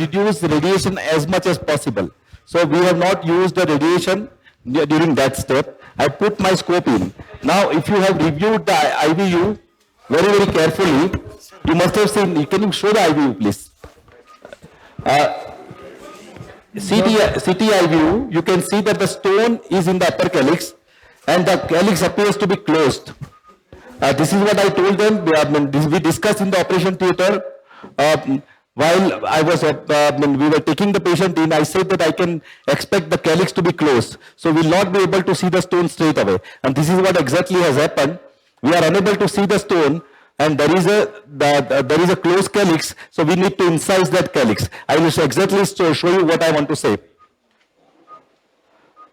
reduce radiation as much as possible. So we have not used the radiation during that step. I put my scope in. Now, if you have reviewed the IVU very, very carefully, you must have seen, can you show the IVU, please? CT IVU, you can see that the stone is in the upper calyx and the calyx appears to be closed. This is what I told them. We discussed in the operation theatre. While I was, we were taking the patient in, I said that I can expect the calyx to be closed. So we will not be able to see the stone straight away. And this is what exactly has happened. We are unable to see the stone, and there is a closed calyx, so we need to incise that calyx. I will exactly show you what I want to say.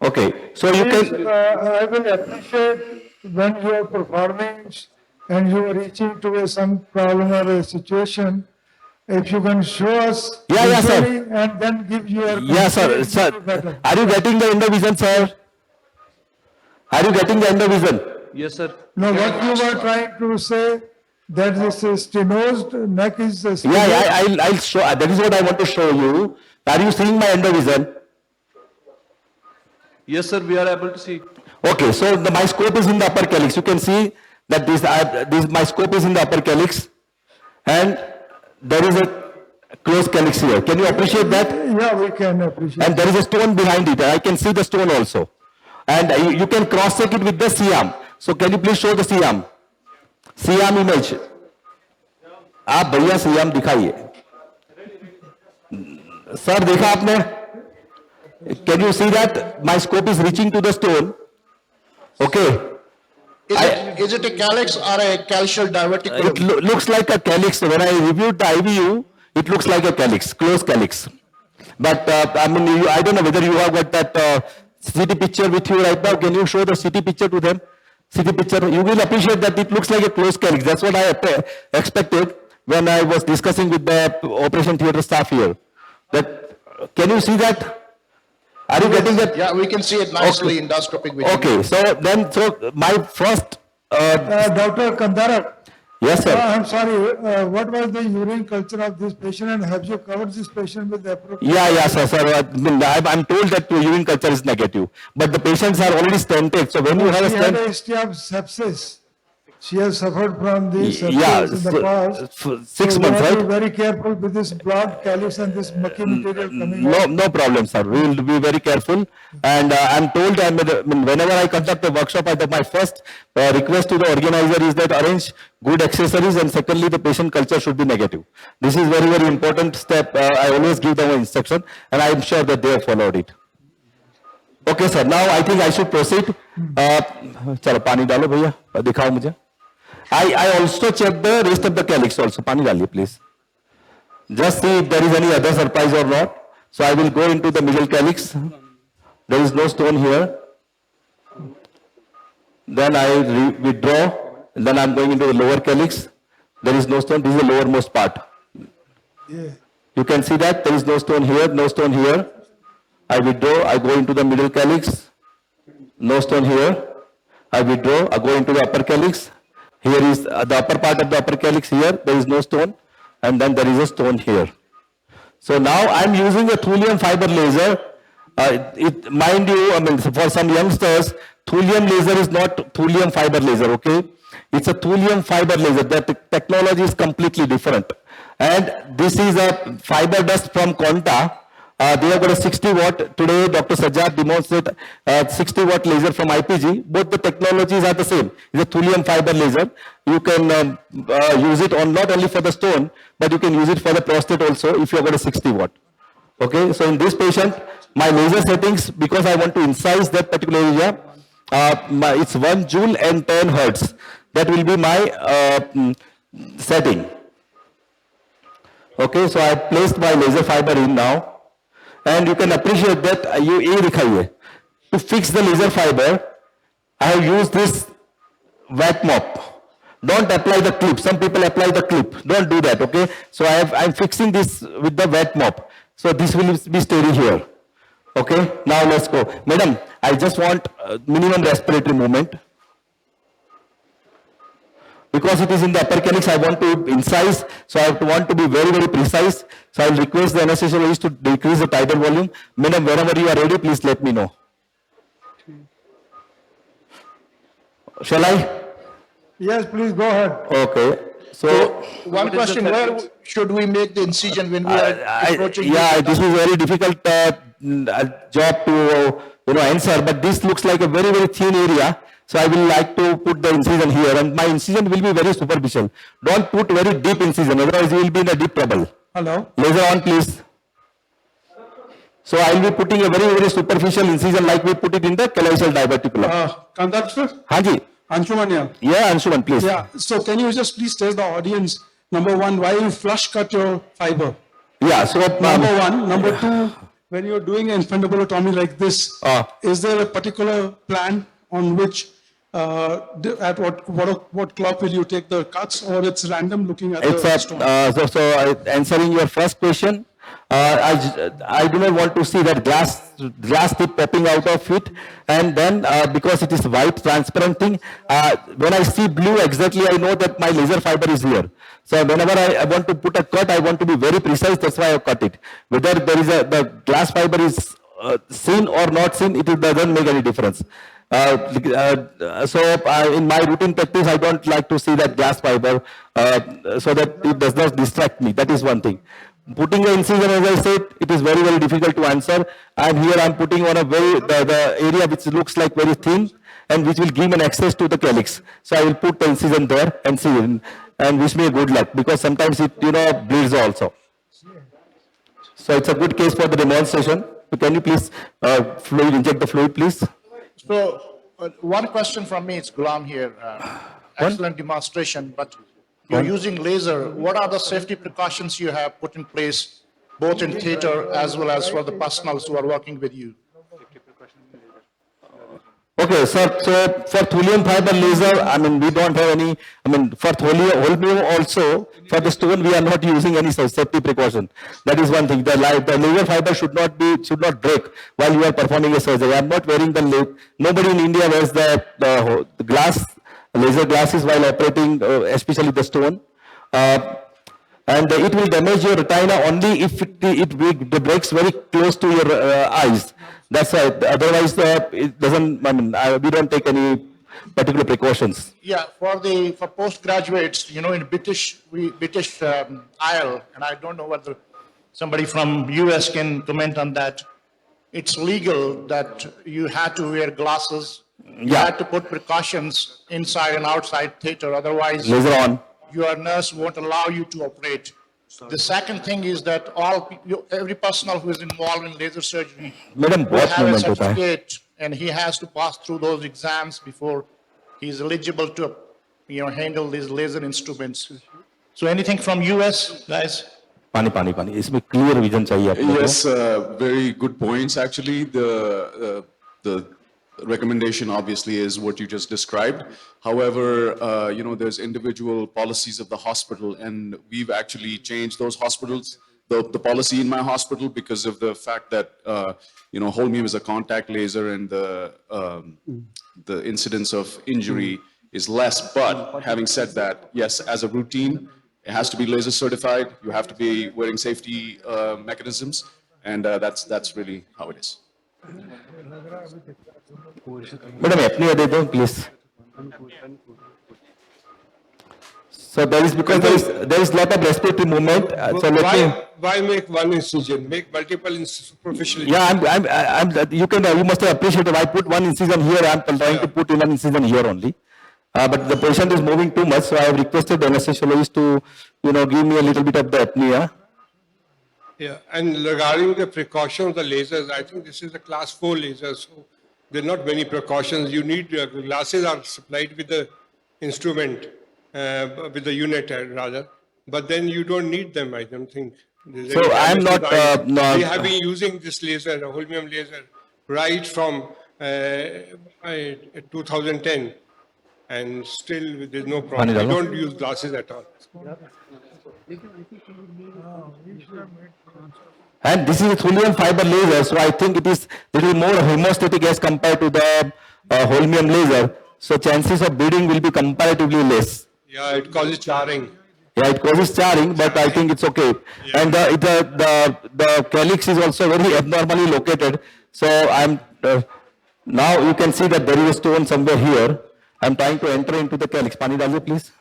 Okay, so you can... I will appreciate when you are performing and you are reaching to some problem or a situation, if you can show us sir. And then give your... Yeah, sir. Sir, are you getting the endovision, sir? Are you getting the endovision? Yes, sir. No, what you were trying to say, that this stenosed neck is... I'll show. That is what I want to show you. Are you seeing my endovision? Yes, sir. We are able to see. Okay, so my scope is in the upper calyx. You can see that my scope is in the upper calyx, and there is a closed calyx here. Can you appreciate that? Yeah, we can appreciate. And there is a stone behind it. I can see the stone also. And you can cross check it with the C-arm. So can you please show the C-arm? C-arm image. आप भैया C-arm दिखाइए. Sir, देखा आपने? Can you see that my scope is reaching to the stone? Okay. Is it a calyx or a calcial diverticulum? It looks like a calyx. When I reviewed the IVU, it looks like a calyx, closed calyx. But I mean, I don't know whether you have got that CT picture with you right now. Can you show the CT picture to them? CT picture. You will appreciate that it looks like a closed calyx. That's what I expected when I was discussing with the operation theatre staff here. That can you see that? Are you getting that? Yeah, we can see it nicely okay. endoscopic vision. Okay, so my first... Dr. Kandarp. Yes, sir. I'm sorry, what was the urine culture of this patient, and have you covered this patient with the appropriate... Yeah, sir. I'm told that urine culture is negative, but the patients are already stented. So when you have a stent... She had a history of sepsis. She has suffered from these sepsis in the past. 6 months, right? Be very careful with this blood calyx and this mucky material coming out. No problem, sir. We will be very careful. And I'm told, whenever I conduct a workshop, my first request to the organizer is that arrange good accessories, and secondly, the patient culture should be negative. This is very, very important step. I always give them an instruction, and I'm sure that they have followed it. Okay, sir. Now I think I should proceed. चलो पानी डालो भैया, दिखाओ मुझे. I also check the rest of the calyx also. पानी डालिए please. Just see if there is any other surprise or not. So I will go into the middle calyx. There is no stone here. Then I withdraw. And then I am going into the lower calyx. There is no stone. This is the lowermost part. Yeah. You can see that there is no stone here, no stone here. I withdraw. I go into the middle calyx. No stone here. I withdraw. I go into the upper calyx. Here is the upper part of the upper calyx here. There is no stone. And then there is a stone here. So now I am using a thulium fiber laser. Mind you, for some youngsters, thulium laser is not thulium fiber laser, okay? It's a thulium fiber laser. The technology is completely different. And this is a fiber dust from Conta. They have got a 60 watt. Today, Dr. Sajjad demonstrated 60 watt laser from IPG. Both the technologies are the same. It's a thulium fiber laser. You can use it on not only for the stone, but you can use it for the prostate also if you have got a 60 watt. Okay, so in this patient, my laser settings, because I want to incise that particular area, it's 1 joule and 10 hertz. That will be my setting. Okay, so I placed my laser fiber in now. And you can appreciate that to fix the laser fiber, I have used this wet mop. Don't apply the clip. Some people apply the clip. Don't do that, okay? So I'm fixing this with the wet mop. So this will be steady here. Okay, now let's go. Madam, I just want minimum respiratory movement. Because it is in the upper calyx, I want to incise, so I want to be very, very precise. So I will request the anesthesiologist to decrease the tidal volume. Madam, whenever you are ready, please let me know. Shall I? Yes, please go ahead. Okay. So, One question, where should we make the incision when we are approaching? yeah, this is very difficult job to answer, but this looks like a very, very thin area. So I will like to put the incision here, and my incision will be very superficial. Don't put very deep incision, otherwise you will be in a deep trouble. Hello. Laser on, please. So I will be putting a very, very superficial incision like we put it in the caloidal diverticulum. Kandarp sir, Hanji. Anshuman here. Yeah, Anshuman, please. Yeah, so can you just please tell the audience, number one, why you flush cut your fiber? Yeah, so Number one. Number two, when you're doing an infundibulotomy like this, is there a particular plan on which, at what clock will you take the cuts, or it's random looking at it's the stone? answering your first question, I do not want to see that glass tip popping out of it, and then because it is white transparent thing, when I see blue exactly, I know that my laser fiber is here. So whenever I want to put a cut, I want to be very precise. That's why I cut it. Whether there is the glass fiber is seen or not seen, it doesn't make any difference. In my routine practice, I don't like to see that glass fiber so that it does not distract me. That is one thing. Putting the incision, as I said, it is very, very difficult to answer. And here I am putting on a the area which looks like very thin and which will give an access to the calyx. So I will put the incision there and see, and wish me a good luck, because sometimes it bleeds also. So it's a good case for the demonstration. So can you please inject the fluid, please? So, one question from me, it's Gulam here. Excellent demonstration, but you're using laser. What are the safety precautions you have put in place, both in theater as well as for the personals who are working with you? Okay, so for thulium fiber laser, we don't have any, for holmium also, for the stone, we are not using any safety precaution. That is one thing. The laser fiber should not break while you are performing a surgery. I am not wearing the nobody in India wears the laser glasses while operating, especially the stone. And it will damage your retina only if it breaks very close to your eyes. That's why. Otherwise, it doesn't. We don't take any particular precautions. Yeah, for postgraduates, in British Isle, and I don't know whether somebody from US can comment on that. It's legal that you had to wear glasses. You had to put precautions inside and outside theater. Otherwise, laser on. Your nurse won't allow you to operate. The second thing is that every personal who is involved in laser surgery will have a certificate, and he has to pass through those exams before he is eligible to, handle these laser instruments. So anything from US, guys? Pani. इसमें clear vision चाहिए आपको. Yes, very good points. Actually, the recommendation obviously is what you just described. However, there's individual policies of the hospital, and we've actually changed those hospitals, the policy in my hospital, because of the fact that, holmium is a contact laser, and the incidence of injury is less. But having said that, yes, as a routine, it has to be laser certified. You have to be wearing safety mechanisms, and that's really how it is. Madam, apnea दे दो, please. So there is, because there is lot of respiratory movement. So why make one incision? Make multiple superficially. Yeah, you must have appreciated. I put one incision here. I'm trying to put in one incision here only. But the patient is moving too much, so I have requested the anesthesiologist to, give me a little bit of the apnea. Yeah, and regarding the precautions of the lasers, I think this is a class 4 laser, so there are not many precautions. You need, glasses are supplied with the instrument, with the unit rather, but then you don't need them, I don't think. So I am not, we have been using this laser, a holmium laser, right from 2010, and still there's no problem. We don't use glasses at all. And this is a thulium fiber laser, so I think it is little more hemostatic as compared to the holmium laser. So chances of bleeding will be comparatively less. Yeah, it causes charring. Yeah, it causes charring, but I think it's okay. Yeah. And the calyx is also very abnormally located. So now you can see that there is a stone somewhere here. I'm trying to enter into the calyx. Pani daliye, please.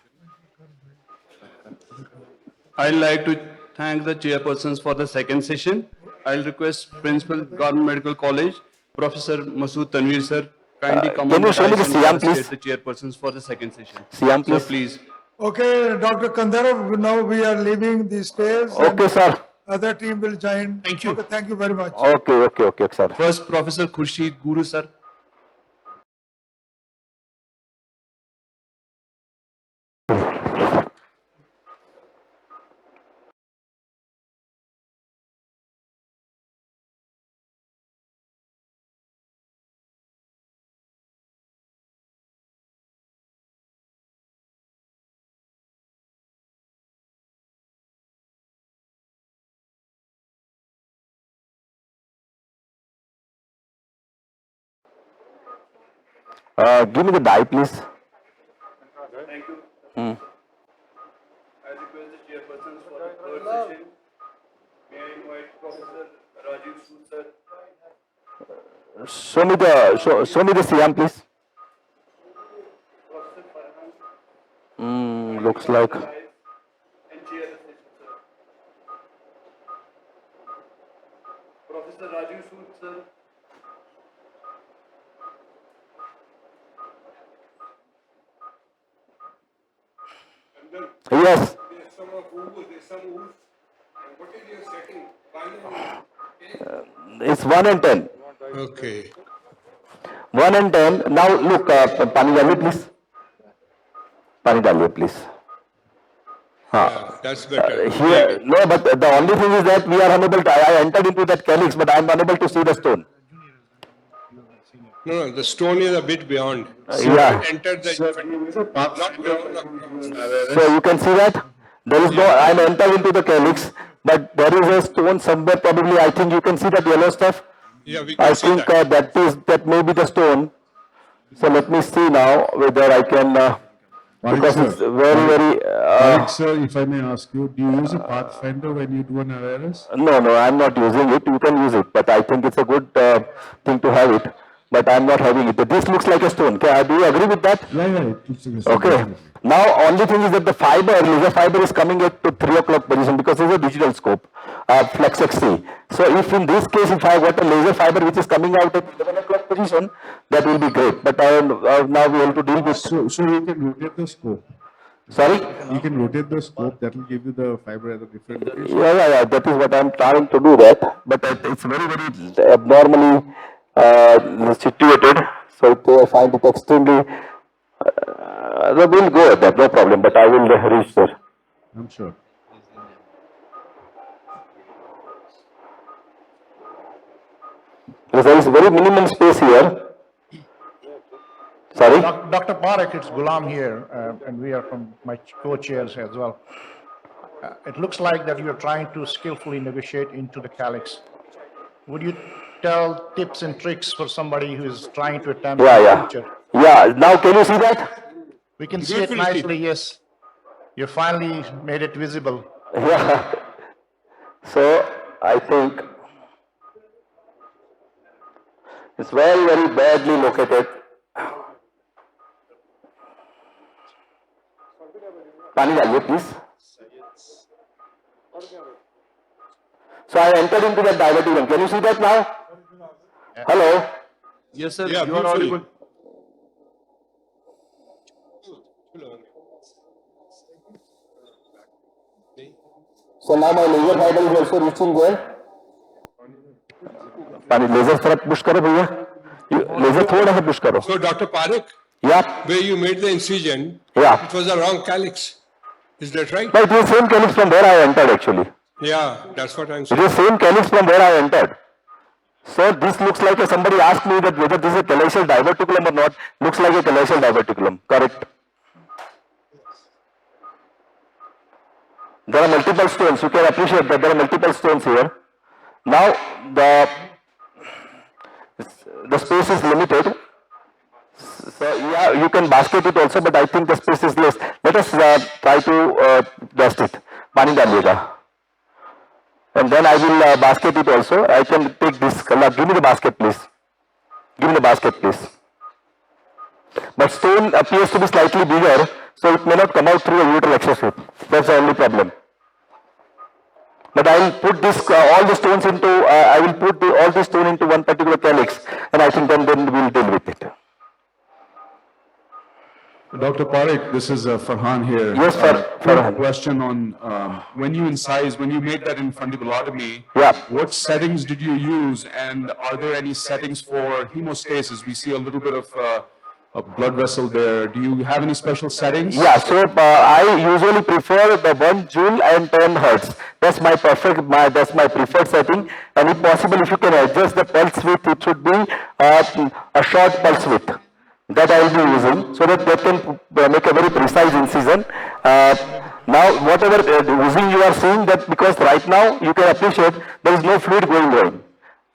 I'd like to thank the chairpersons for the second session. I'll request Principal Government Medical College, Professor Masood Tanveer sir, kindly come can on you the show me dais the and Siam, facilitate please? the chairpersons for the second session. Siam, Sir, please. please. Okay, Dr. Kandarp, now we are leaving the stage. Okay, and sir. Other team will join. Thank you. Okay, thank you very much. Okay, sir. First, Professor Khurshid Guru sir. Give me the die, please. Thank you. I request the chairpersons for the third session. May I invite Professor Rajiv Sood sir. Show me the Siam, please. Looks like. And chair the session, sir. Professor Rajiv Sood sir. Yes. There's some of who, there's some who. And what is your setting? It's 1 and 10. Okay. 1 and 10. Now look, Pani daliye, please. Pani daliye, please. Yeah, that's better. Here, no, but the only thing is that we are unable to, I entered into that calyx, but I am unable to see the stone. No, the stone is a bit beyond. Yeah. Entered the, not beyond. So you can see that? There is no, I am entered into the calyx, but there is a stone somewhere probably, I think you can see that yellow stuff. Yeah, we can I see think that. that may be the stone. So let me see now whether I can, because it's very, Parikh sir, if I may ask you, do you use a pathfinder when you do an RIRS? no, I'm not using it. You can use it, but I think it's a good thing to have it. But I'm not having it. This looks like a stone. Do you agree with that? Yeah, it looks like a stone, Okay. definitely. Now, only thing is that the laser fiber is coming at to 3 o'clock position because it's a digital scope, Flex XC. So if in this case, if I got a laser fiber which is coming out at 11 o'clock position, that will be great. But now we have to deal with. So you can rotate the scope. Sorry? You can rotate the scope, that will give you the fiber at a different location. Yeah. That is what I'm trying to do that. But it's very abnormally situated. So I find it extremely. We'll go at that, no problem. But I will reach there. I'm sure. Because there is very minimum space here. Sorry? Dr. Parikh, it's Gulam here, and we are from my co-chairs as well. It looks like that you are trying to skillfully negotiate into the calyx. Would you tell tips and tricks for somebody who is trying to attempt in the future? Yeah, now can you see that? We can see it nicely, yes. You finally made it visible. Yeah. So I think it's very badly located. Pani daliye, please. So I entered into that diverticulum. Can you see that now? Hello? Yes, sir. Yeah, You are audible. So now my laser fiber is also reaching there. Pani laser थोड़ा push करो भैया. Laser थोड़ा सा push करो. So Dr. Parikh, Yeah. where you made the incision, Yeah. it was a wrong calyx. Is that right? No, it is same calyx from where I entered actually. Yeah, that's what I'm It saying. is same calyx from where I entered. So this looks like somebody asked me that whether this is a calacial diverticulum or not. Looks like a calacial diverticulum. Correct. There are multiple stones. You can appreciate that there are multiple stones here. Now the space is limited. So yeah, you can basket it also, but I think the space is less. Let us try to dust it. Pani डालिएगा. And then I will basket it also. I can take this color. Give me the basket, please. Give me the basket, please. But stone appears to be slightly bigger, so it may not come out through a ureter access route. That's the only problem. But I will put this all the stones into. I will put all the stone into one particular calyx, and I think then we'll deal with it. Dr. Parikh, this is Farhan here. Yes, Farhan. Question on when you incise, when you made that infundibulotomy, Yeah. what settings did you use, and are there any settings for hemostasis? We see a little bit of a blood vessel there. Do you have any special settings? Yeah, so I usually prefer the 1 joule and 10 hertz. That's my preferred setting. And if possible, if you can adjust the pulse width, it should be a short pulse width. That I will be using, so that can make a very precise incision. Now, whatever oozing you are seeing, that because right now you can appreciate there is no fluid going on.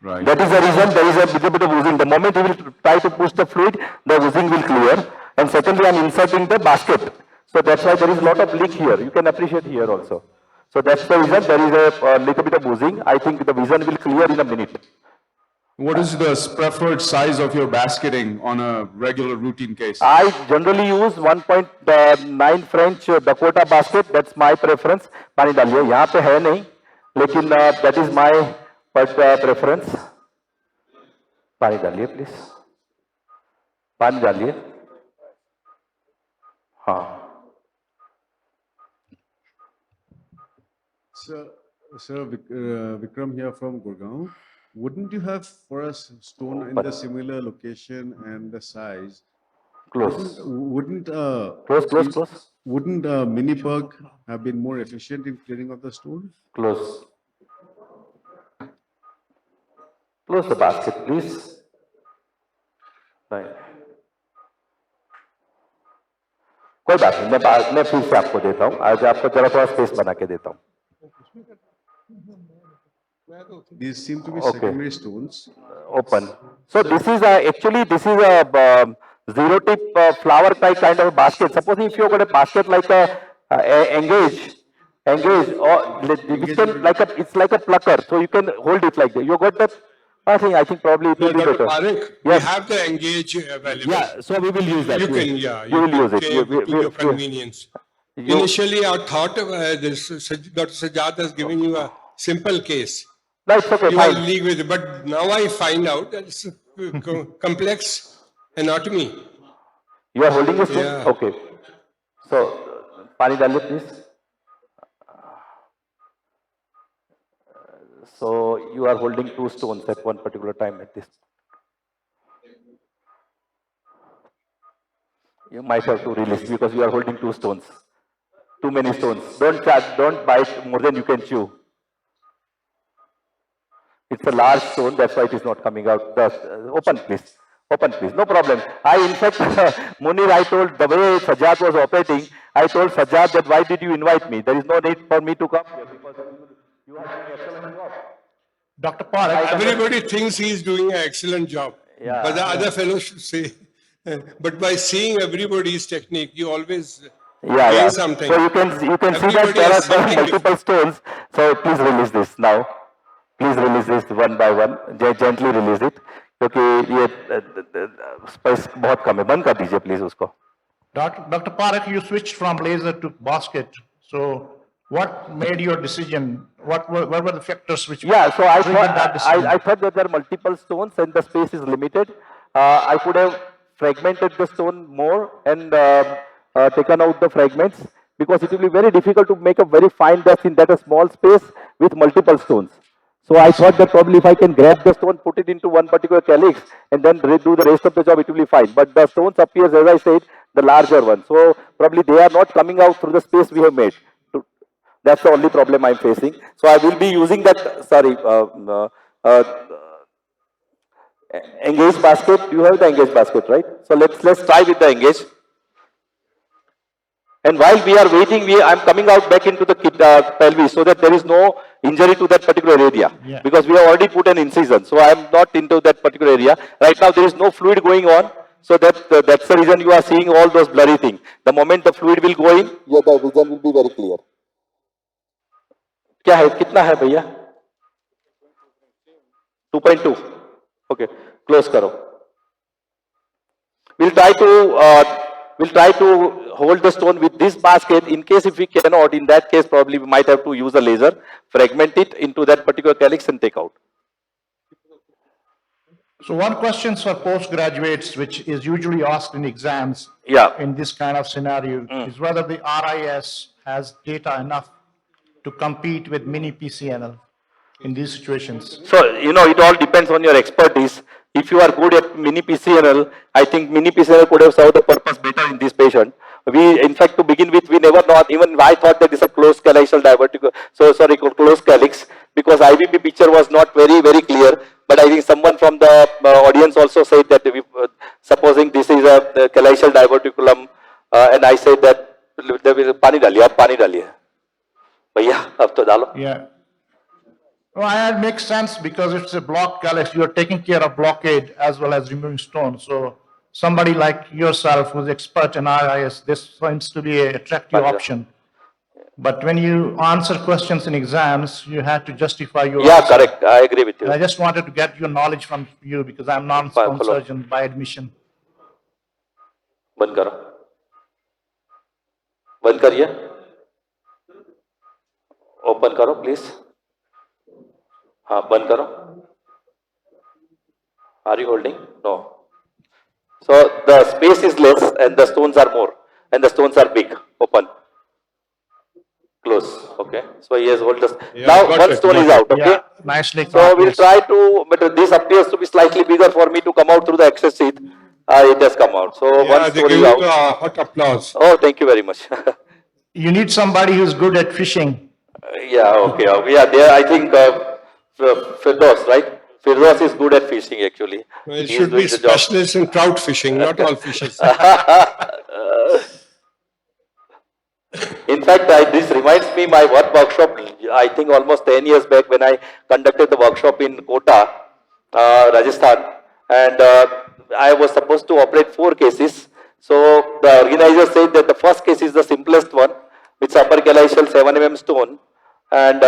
Right. That is the reason there is a little bit of oozing. The moment you will try to push the fluid, the oozing will clear. And secondly, I am inserting the basket. So that's why there is a lot of leak here. You can appreciate here also. So that's the reason there is a little bit of oozing. I think the vision will clear in a minute. What is the preferred size of your basketing on a regular routine case? I generally use 1.9 French Dakota basket. That's my preference. पानी डालिए. यहाँ पे है नहीं, लेकिन that is my preference. पानी डालिए, please. पानी डालिए. हाँ. Sir, Vikram here from Gurgaon. Wouldn't you have for us stone in the similar location and the size? Close. Wouldn't Close. Wouldn't mini pug have been more efficient in clearing of the stone? Close. Close the basket, please. Right. कोई बात नहीं, मैं फिर से आपको देता हूँ. आज आपको जरा थोड़ा स्पेस बना के देता हूँ. These seem to be secondary stones. Open. So this is actually this is a zero tip flower type kind of a basket. Suppose if you got a basket like a engage, or which can it's like a plucker. So you can hold it like that. You got that? I think probably it will be better. Parikh, Yes. we have the engage available. Yeah. So we will use that. You can, yeah. You will use it. Take to your convenience. Initially, I thought Dr. Sajjad has given you a simple case. No, it's okay. You are Fine. league with it, but now I find out that it's a complex anatomy. You are holding this stone? Yeah. Okay. So, pani डालिए please. So, you are holding 2 stones at one particular time at this. You might have to release because you are holding 2 stones. Too many stones. Don't bite more than you can chew. It's a large stone, that's why it is not coming out. Open please. Open please. No problem. In fact, Munir, I told, the way Sajjad was operating, I told Sajjad that why did you invite me? There is no need for me to come here because you are doing excellent job. Dr. Parikh, Everybody thinks he is doing an excellent job. Yeah, But the other fellows should say, but by seeing everybody's technique, you always gain something. So you can see that Everybody there has are something multiple stones. So please release this now. Please release this one by one. Gently release it. क्योंकि ये space बहुत कम है. बंद कर दीजिए please उसको. Dr. Parikh, you switched from laser to basket. So what made your decision? What were the factors which Yeah, so I triggered that decision? thought that there are multiple stones and the space is limited. I could have fragmented the stone more and taken out the fragments because it will be very difficult to make a very fine dust in that a small space with multiple stones. So I thought that probably if I can grab the stone, put it into one particular calyx and then do the rest of the job, it will be fine. But the stones appears, as I said, the larger one. So probably they are not coming out through the space we have made. That's the only problem I'm facing. So I will be using that, engage basket. You have the engage basket, right? So let's try with the engage. And while we are waiting, I'm coming out back into the pelvis so that there is no injury to that particular area. Yeah. Because we have already put an incision. So I am not into that particular area. Right now there is no fluid going on. So that's the reason you are seeing all those blurry things. The moment the fluid will go in, the vision will be very clear. क्या है कितना है भैया 2.2 okay close करो we'll try to hold the stone with this basket. In case if we cannot, in that case probably we might have to use a laser, fragment it into that particular calyx and take out. So one question for postgraduates, which is usually asked in exams Yeah. in this kind of scenario, is whether the RIS has data enough to compete with mini PCNL in these situations. So, you know, it all depends on your expertise. If you are good at mini PCNL, I think mini PCNL could have served the purpose better in this patient. We, in fact, to begin with, we never thought, even I thought that it's a closed calyxal diverticle, closed calyx, because IVP picture was not very, very clear. But I think someone from the audience also said that we, supposing this is a calyxal diverticulum, and I said that, पानी डालिए, आप पानी डालिए, भैया, अब तो डालो. Yeah. Well, it makes sense because it's a blocked calyx. You are taking care of blockade as well as removing stone. So somebody like yourself who's expert in RIS, this seems to be an attractive option. But when you answer questions in exams, you have to justify your Yeah, answer. correct. I agree with you. And I just wanted to get your knowledge from you because I'm non-sponsored surgeon by admission. बंद करो बंद करिए open करो please हाँ बंद करो Are you holding? No. So the space is less and the stones are more and the stones are big. Open. Close. Okay. So he has hold this. Yeah, Now got one it, stone got is it. out. Okay. Yeah, nicely. So we'll try to, but this appears to be slightly bigger for me to come out through the access sheath. It has come out. So Yeah, one they stone give is you out. a hot applause. Oh, thank you very much. You need somebody who's good at fishing. Yeah, okay. Yeah, there I think Firdaus, right? Firdaus is good at fishing actually. Well, it He is should doing be the job. specialist in trout fishing, not all fishes. In fact, this reminds me my one workshop, I think almost 10 years back when I conducted the workshop in Kota, Rajasthan, and I was supposed to operate 4 cases. So the organizer said that the first case is the simplest one, with upper calyxal 7 mm stone, and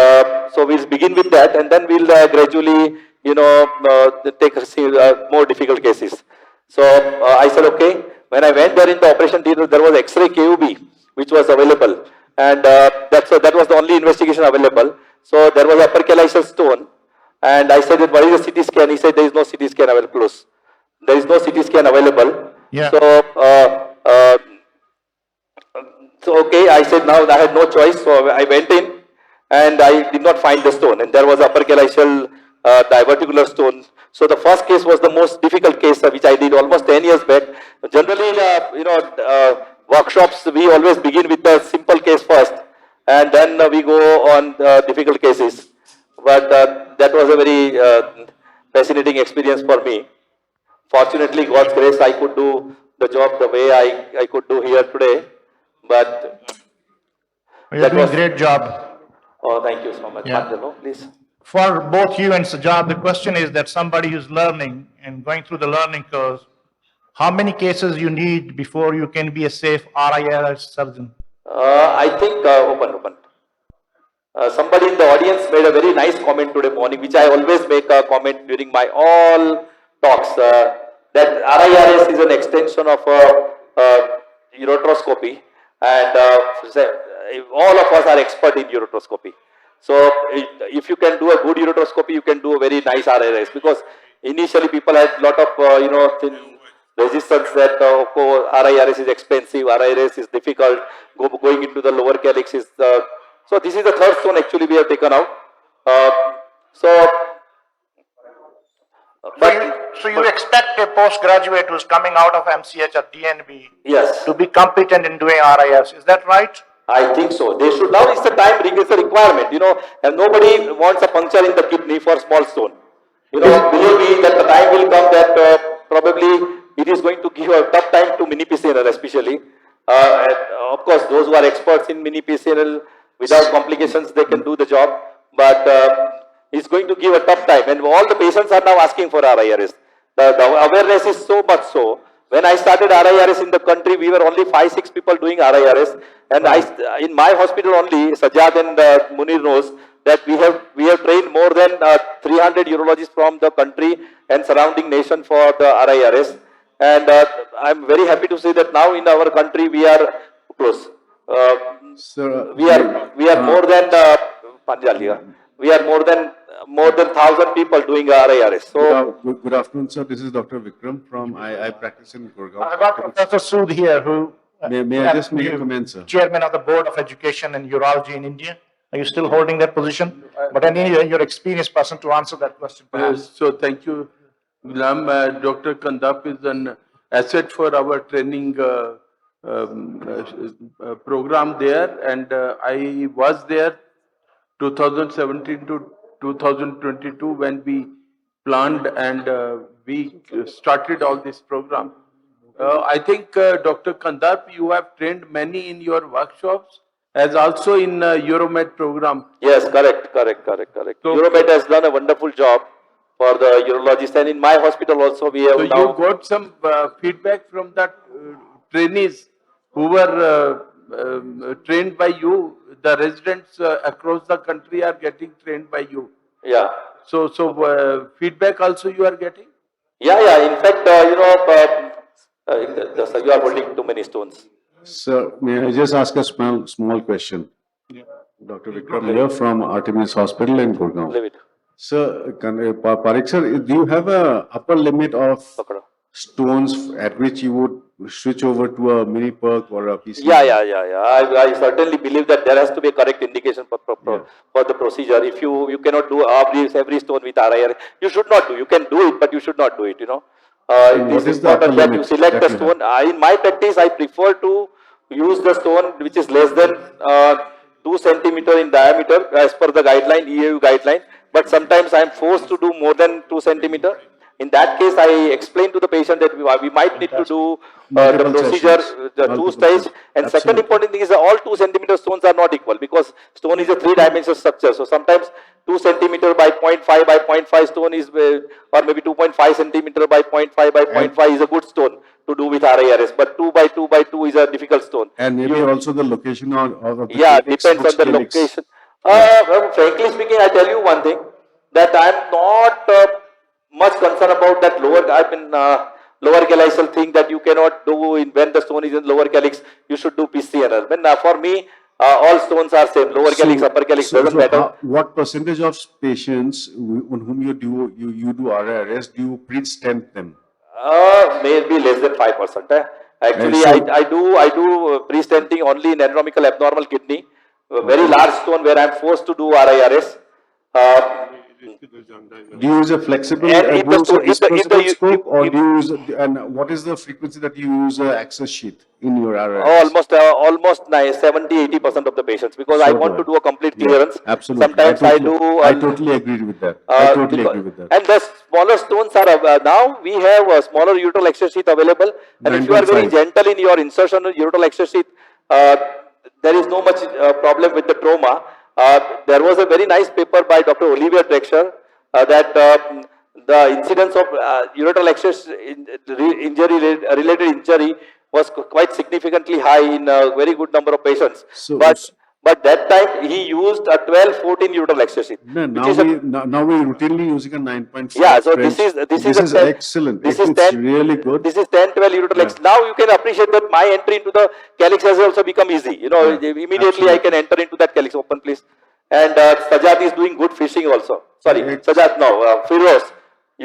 so we'll begin with that, and then we'll gradually, you know, take more difficult cases. So I said, okay. When I went there in the operation theatre, there was X-ray KUB, which was available, and that was the only investigation available. So there was upper calyxal stone, and I said, what is the CT scan? He said, there is no CT scan available. Close. There is no CT scan available. Yeah. So okay, I said now I had no choice, so I went in and I did not find the stone, and there was upper calyxal diverticular stone. So the first case was the most difficult case, which I did almost 10 years back. Generally, in workshops, we always begin with the simple case first, and then we go on difficult cases. But that was a very fascinating experience for me. Fortunately, God's grace, I could do the job the way I could do here today. But You're doing a great job. oh, thank you so much. Yeah. Mandalo, please. For both you and Sajad, the question is that somebody who's learning and going through the learning curve, how many cases you need before you can be a safe RIRS surgeon? I think, open. Somebody in the audience made a very nice comment today morning, which I always make a comment during my all talks, that RIRS is an extension of ureteroscopy, and all of us are expert in ureteroscopy. So if you can do a good ureteroscopy, you can do a very nice RIRS, because initially people had a lot of resistance that RIRS is expensive, RIRS is difficult, going into the lower calyx is so this is the third stone actually we have taken out. So you expect a postgraduate who's coming out of MCH or DNB Yes, to be competent in doing RIS, is that right? I think so. They should, now it's the time, it's a requirement, and nobody wants a puncture in the kidney for small stone. Believe me that the time will come that probably it is going to give a tough time to mini PCNL especially. And of course, those who are experts in mini PCNL, without complications, they can do the job. But it's going to give a tough time. And all the patients are now asking for RIRS. The awareness is so much so When I started RIRS in the country, we were only 5-6 people doing RIRS, and in my hospital only, Sajjad and Munir knows that we have trained more than 300 urologists from the country and surrounding nation for the RIRS, and I'm very happy to say that now in our country we are close. Sir, We are more than Panjali, we are more than 1,000 people doing RIRS. So good afternoon, sir. This is Dr. Vikram from, I practice in Gurgaon. I got Professor Sood here, who May I just make a comment, sir? chairman of the Board of Education and Urology in India. Are you still holding that position? But I need your experienced person to answer that question, perhaps. So thank you, Gulam. Dr. Kandarp is an asset for our training program there, and I was there 2017 to 2022 when we planned and we started all this program. I think, Dr. Kandarp, you have trained many in your workshops, as also in Euromed program. yes, correct. So- Euromed has done a wonderful job for the urologists, and in my hospital also we have So now. you got some feedback from that trainees who were trained by you. The residents across the country are getting trained by you. Yeah. So feedback also you are getting? Yeah. In fact, you are holding too many stones. Sir, may I just ask a small question? Dr. Vikram here from Artemis Hospital in Gurgaon. Leave it. Sir, Parikh sir, do you have a upper limit of Pakado. stones at which you would switch over to a mini perk or a PC? Yeah. I certainly believe that there has to be a correct indication for the procedure. If you cannot do every stone with RIR, you should not do. You can do it, but you should not do it. It what is is the upper important that you limit select that the you stone. In my practice, I prefer to use the stone which is less than 2 centimeter in diameter as per the guideline, EAU guideline. But sometimes I am forced to do more than 2 centimeter. In that case, I explain to the patient that we might need to do the Multiple procedure, sessions. the Multiple 2 stage. sessions. And second Absolutely. important thing is that all 2 centimeter stones are not equal, because stone is a 3-dimensional structure. So sometimes 2 centimeter by 0.5 by 0.5 stone is, or maybe 2.5 centimeter by 0.5 by 0.5 is a good stone to do with RIRS. But 2 by 2 by 2 is a difficult stone. And maybe also the location of the Yeah, clinics, depends which on the clinics. location. Frankly speaking, I tell you one thing, that I am not much concerned about that lower calyxal thing that you cannot do when the stone is in lower calyx. You should do PCNR. When for me, all stones are same. Lower calyx, upper calyx doesn't matter. What percentage of patients on whom you do RIRS do you pre-stent them? Maybe less than 5%. Actually, And so- I do pre-stenting only in anatomical abnormal kidney, a very large stone where I am forced to do RIRS. Do you use a flexible And if the sto- if the- if the- disposable scope, or if- do you use, and what is the frequency that you use access sheet in your RIRS? Almost 70-80% of the patients, because I So want do I. to do a complete Yeah, clearance. absolutely. Sometimes I do. I totally agree with that. I totally agree with that. And the smaller stones are now we have a smaller ureteral access sheath available, and if you are very 9.5. gentle in your insertion of ureteral access sheath, there is no much problem with the trauma. There was a very nice paper by Dr. Olivier Drexler that the incidence of ureteral access related injury was quite significantly high in a very good number of patients. So- But that time he used a 12-14 ureteral access sheath. No, which now is a- now we're routinely using a 9.5. Yeah, so French. this This is is a 10 excellent. This is It's 10 really good. This is 10-12 ureteral access. Now you can appreciate that my entry into the calyx has also become easy. Immediately I can enter into that calyx. Open, please. And Sajjad is doing good fishing also. Sorry, Sajjad, no, Firoz.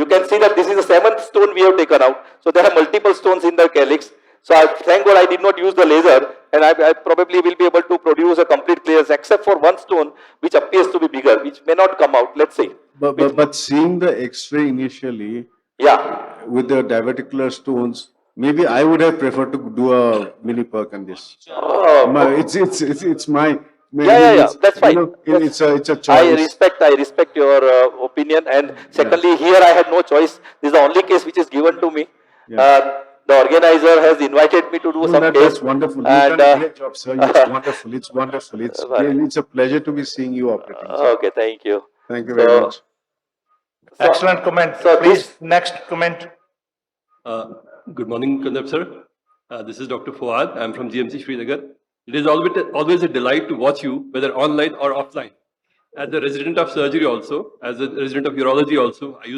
You can see that this is the 7th stone we have taken out. So there are multiple stones in the calyx. So thank God I did not use the laser, and I probably will be able to produce a complete clearance, except for one stone which appears to be bigger, which may not come out. Let's see. But seeing the X-ray initially Yeah. with the diverticular stones, maybe I would have preferred to do a mini perk on this. It's my. Yeah. That's fine. It's a choice. I respect your opinion. And secondly, here I had no choice. This is the only case which is given to me. The organizer has invited me to do some case. That's wonderful. You've done a great job, sir. It's wonderful. It's wonderful. It's a pleasure to be seeing you operating. Sir. Okay, thank you. Thank you very much. Excellent comment. So Please, next comment. Good morning, Kandarp sir. This is Dr. Fouad. I'm from GMC Srinagar. It is always a delight to watch you, whether online or offline. As a resident of surgery also, as a resident of urology also, I used